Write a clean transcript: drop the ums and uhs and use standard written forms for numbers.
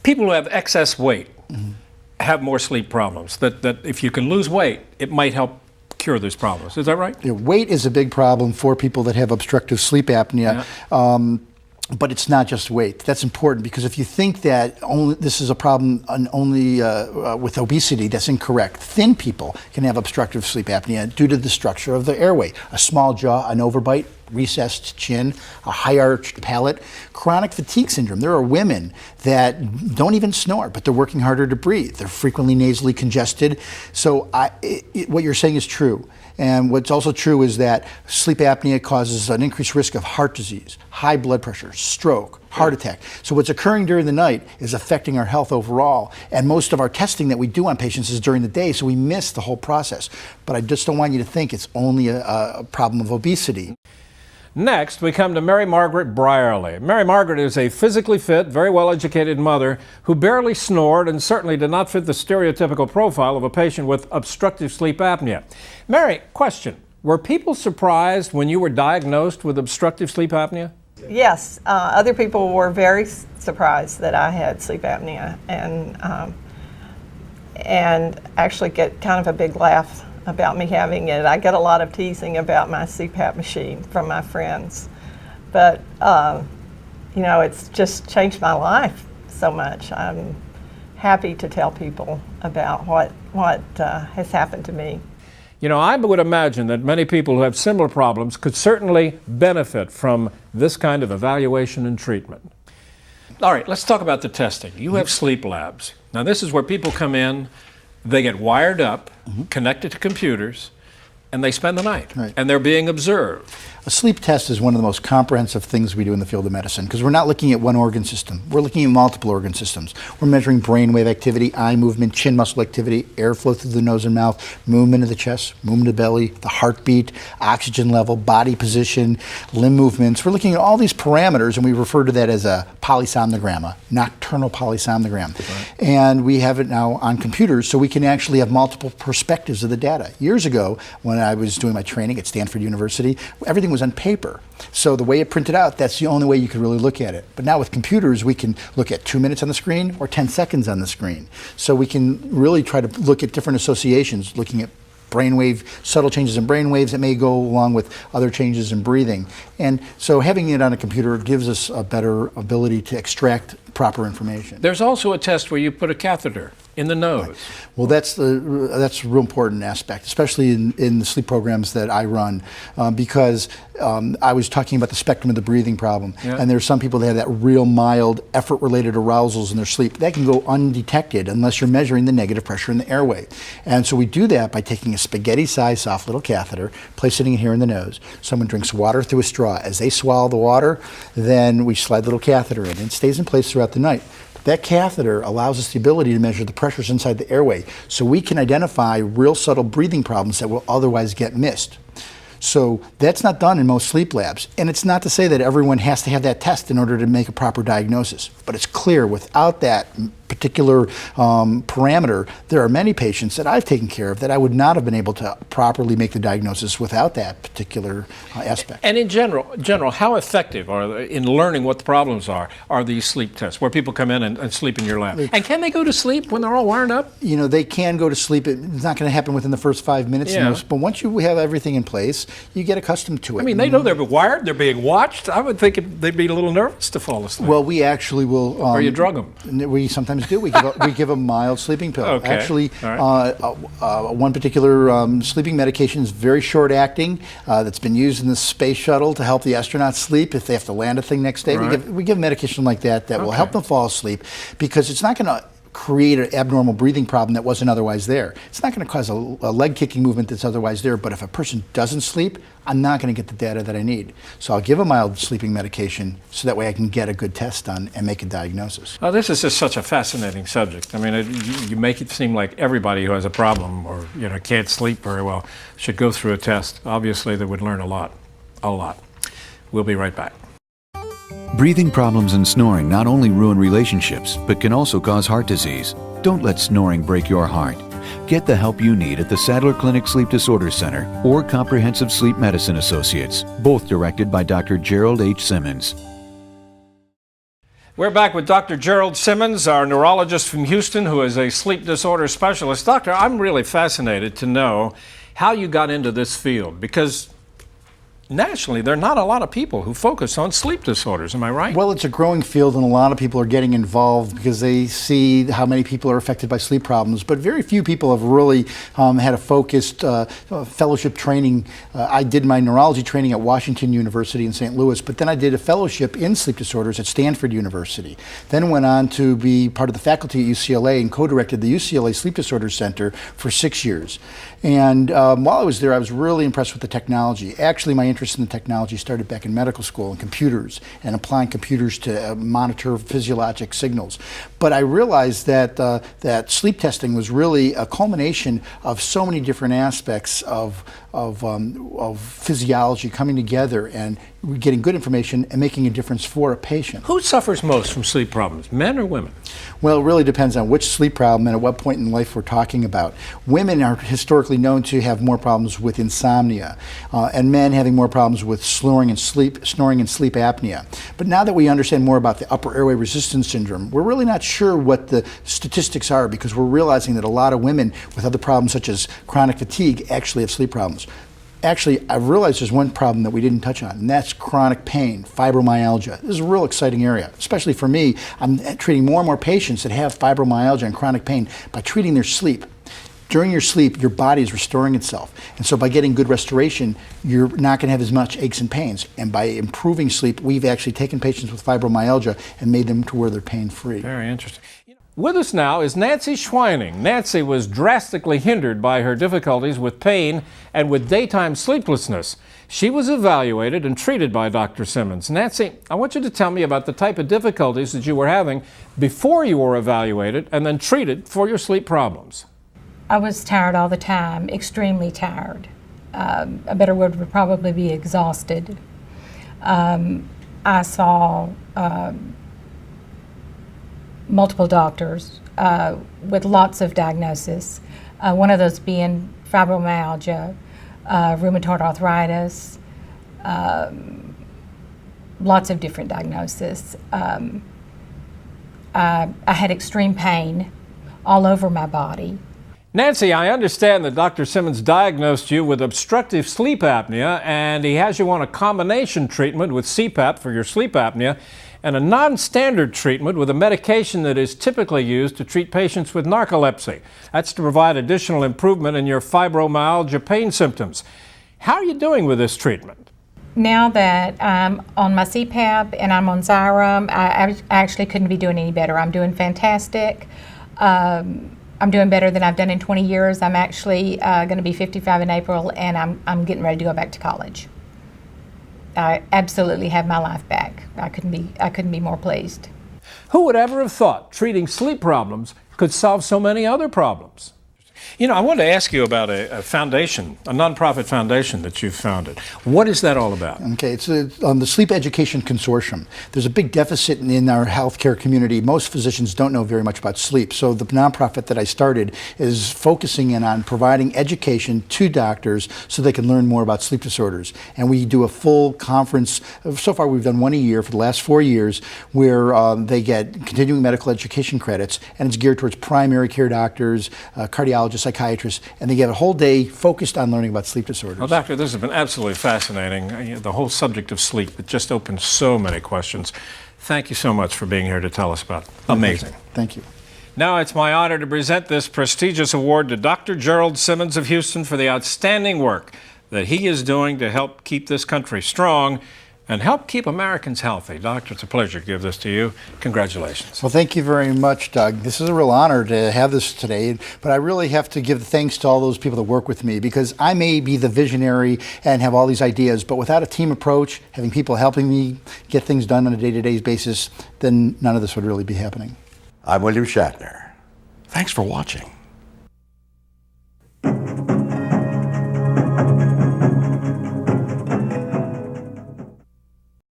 People who have excess weight have more sleep problems. That if you can lose weight, it might help cure those problems. Is that right? Yeah, weight is a big problem for people that have obstructive sleep apnea. Yeah. But it's not just weight. That's important, because if you think that this is a problem only with obesity, that's incorrect. Thin people can have obstructive sleep apnea due to the structure of the airway. A small jaw, an overbite, recessed chin, a high-arched palate. Chronic fatigue syndrome. There are women that don't even snore, but they're working harder to breathe. They're frequently nasally congested. So what you're saying is true. And what's also true is that sleep apnea causes an increased risk of heart disease, high blood pressure, stroke, heart attack. So what's occurring during the night is affecting our health overall. And most of our testing that we do on patients is during the day, so we miss the whole process. But I just don't want you to think it's only a problem of obesity. Next, we come to Mary Margaret Brierley. Mary Margaret is a physically fit, very well-educated mother who barely snored and certainly did not fit the stereotypical profile of a patient with obstructive sleep apnea. Mary, question. Were people surprised when you were diagnosed with obstructive sleep apnea? Yes. Other people were very surprised that I had sleep apnea and actually get kind of a big laugh about me having it. I get a lot of teasing about my CPAP machine from my friends, but you know, it's just changed my life so much. I'm happy to tell people about what has happened to me. You know, I would imagine that many people who have similar problems could certainly benefit from this kind of evaluation and treatment. All right, let's talk about the testing. You have sleep labs. Now, this is where people come in. They get wired up, connected to computers, and they spend the night. Right. And they're being observed. A sleep test is one of the most comprehensive things we do in the field of medicine, because we're not looking at one organ system. We're looking at multiple organ systems. We're measuring brainwave activity, eye movement, chin muscle activity, airflow through the nose and mouth, movement of the chest, movement of the belly, the heartbeat, oxygen level, body position, limb movements. We're looking at all these parameters, and we refer to that as a polysomnogram, a nocturnal polysomnogram. Right. And we have it now on computers, so we can actually have multiple perspectives of the data. Years ago, when I was doing my training at Stanford University, everything was on paper. So the way it printed out, that's the only way you could really look at it. But now with computers, we can look at 2 minutes on the screen or 10 seconds on the screen. So we can really try to look at different associations, looking at brainwave, subtle changes in brainwaves that may go along with other changes in breathing. And so having it on a computer gives us a better ability to extract proper information. There's also a test where you put a catheter in the nose. Right. Well, that's a real important aspect, especially in the sleep programs that I run, because I was talking about the spectrum of the breathing problem, and there's some people that have that real mild effort-related arousals in their sleep. That can go undetected unless you're measuring the negative pressure in the airway. And so we do that by taking a spaghetti-sized soft little catheter, placing it here in the nose. Someone drinks water through a straw. As they swallow the water, then we slide the little catheter in, and it stays in place throughout the night. That catheter allows us the ability to measure the pressures inside the airway, so we can identify real subtle breathing problems that will otherwise get missed. So that's not done in most sleep labs. And it's not to say that everyone has to have that test in order to make a proper diagnosis. But it's clear without that particular parameter, there are many patients that I've taken care of that I would not have been able to properly make the diagnosis without that particular aspect. And in general, how effective in learning what the problems are these sleep tests, where people come in and sleep in your lab? And can they go to sleep when they're all wired up? You know, they can go to sleep. It's not going to happen within the first 5 minutes. But once you have everything in place, you get accustomed to it. I mean, they know they're wired, they're being watched. I would think they'd be a little nervous to fall asleep. Well, we actually will. Or you drug them? We sometimes do. We give a mild sleeping pill. Okay. Actually, one particular sleeping medication is very short acting that's been used in the space shuttle to help the astronauts sleep if they have to land a thing next day. Right. We give medication like that will help them fall asleep, because it's not going to create an abnormal breathing problem that wasn't otherwise there. It's not going to cause a leg kicking movement that's otherwise there, but if a person doesn't sleep, I'm not going to get the data that I need. So I'll give a mild sleeping medication so that way I can get a good test done and make a diagnosis. Well, this is just such a fascinating subject. I mean, you make it seem like everybody who has a problem or can't sleep very well should go through a test. Obviously, they would learn a lot. We'll be right back. Breathing problems and snoring not only ruin relationships, but can also cause heart disease. Don't let snoring break your heart. Get the help you need at the Sadler Clinic Sleep Disorders Center or Comprehensive Sleep Medicine Associates, both directed by Dr. Jerald H. Simmons. We're back with Dr. Jerald Simmons, our neurologist from Houston, who is a sleep disorder specialist. Doctor, I'm really fascinated to know how you got into this field, because nationally, there are not a lot of people who focus on sleep disorders. Am I right? Well, it's a growing field, and a lot of people are getting involved because they see how many people are affected by sleep problems. But very few people have really had a focused fellowship training. I did my neurology training at Washington University in St. Louis, but then I did a fellowship in sleep disorders at Stanford University. Then went on to be part of the faculty at UCLA and co-directed the UCLA Sleep Disorders Center for 6 years. And while I was there, I was really impressed with the technology. Actually, my interest in the technology started back in medical school and computers and applying computers to monitor physiologic signals. But I realized that that sleep testing was really a culmination of so many different aspects of physiology coming together and getting good information and making a difference for a patient. Who suffers most from sleep problems, men or women? Well, it really depends on which sleep problem and at what point in life we're talking about. Women are historically known to have more problems with insomnia, and men having more problems with snoring and sleep apnea. But now that we understand more about the upper airway resistance syndrome, we're really not sure what the statistics are, because we're realizing that a lot of women with other problems such as chronic fatigue actually have sleep problems. Actually, I've realized there's one problem that we didn't touch on, and that's chronic pain, fibromyalgia. This is a real exciting area, especially for me. I'm treating more and more patients that have fibromyalgia and chronic pain by treating their sleep. During your sleep, your body is restoring itself. And so by getting good restoration, you're not going to have as much aches and pains. And by improving sleep, we've actually taken patients with fibromyalgia and made them to where they're pain-free. Very interesting. With us now is Nancy Schweining. Nancy was drastically hindered by her difficulties with pain and with daytime sleeplessness. She was evaluated and treated by Dr. Simmons. Nancy, I want you to tell me about the type of difficulties that you were having before you were evaluated and then treated for your sleep problems. I was tired all the time, extremely tired. A better word would probably be exhausted. I saw multiple doctors with lots of diagnoses, one of those being fibromyalgia, rheumatoid arthritis, lots of different diagnoses. I had extreme pain all over my body. Nancy, I understand that Dr. Simmons diagnosed you with obstructive sleep apnea, and he has you on a combination treatment with CPAP for your sleep apnea and a non-standard treatment with a medication that is typically used to treat patients with narcolepsy. That's to provide additional improvement in your fibromyalgia pain symptoms. How are you doing with this treatment? Now that I'm on my CPAP and I'm on Xyrem, I actually couldn't be doing any better. I'm doing fantastic. I'm doing better than I've done in 20 years. I'm actually going to be 55 in April, and I'm getting ready to go back to college. I absolutely have my life back. I couldn't be more pleased. Who would ever have thought treating sleep problems could solve so many other problems? You know, I wanted to ask you about a foundation, a nonprofit foundation that you've founded. What is that all about? Okay, it's on the Sleep Education Consortium. There's a big deficit in our healthcare community. Most physicians don't know very much about sleep. So the nonprofit that I started is focusing in on providing education to doctors so they can learn more about sleep disorders. And we do a full conference. So far, we've done one a year for the last 4 years, where they get continuing medical education credits, and it's geared towards primary care doctors, cardiologists, psychiatrists, and they get a whole day focused on learning about sleep disorders. Well, Doctor, this has been absolutely fascinating. The whole subject of sleep, it just opens so many questions. Thank you so much for being here to tell us about it. Amazing. Thank you. Now it's my honor to present this prestigious award to Dr. Jerald Simmons of Houston for the outstanding work that he is doing to help keep this country strong and help keep Americans healthy. Doctor, it's a pleasure to give this to you. Congratulations. Well, thank you very much, Doug. This is a real honor to have this today, but I really have to give thanks to all those people that work with me, because I may be the visionary and have all these ideas, but without a team approach, having people helping me get things done on a day-to-day basis, then none of this would really be happening. I'm William Shatner. Thanks for watching.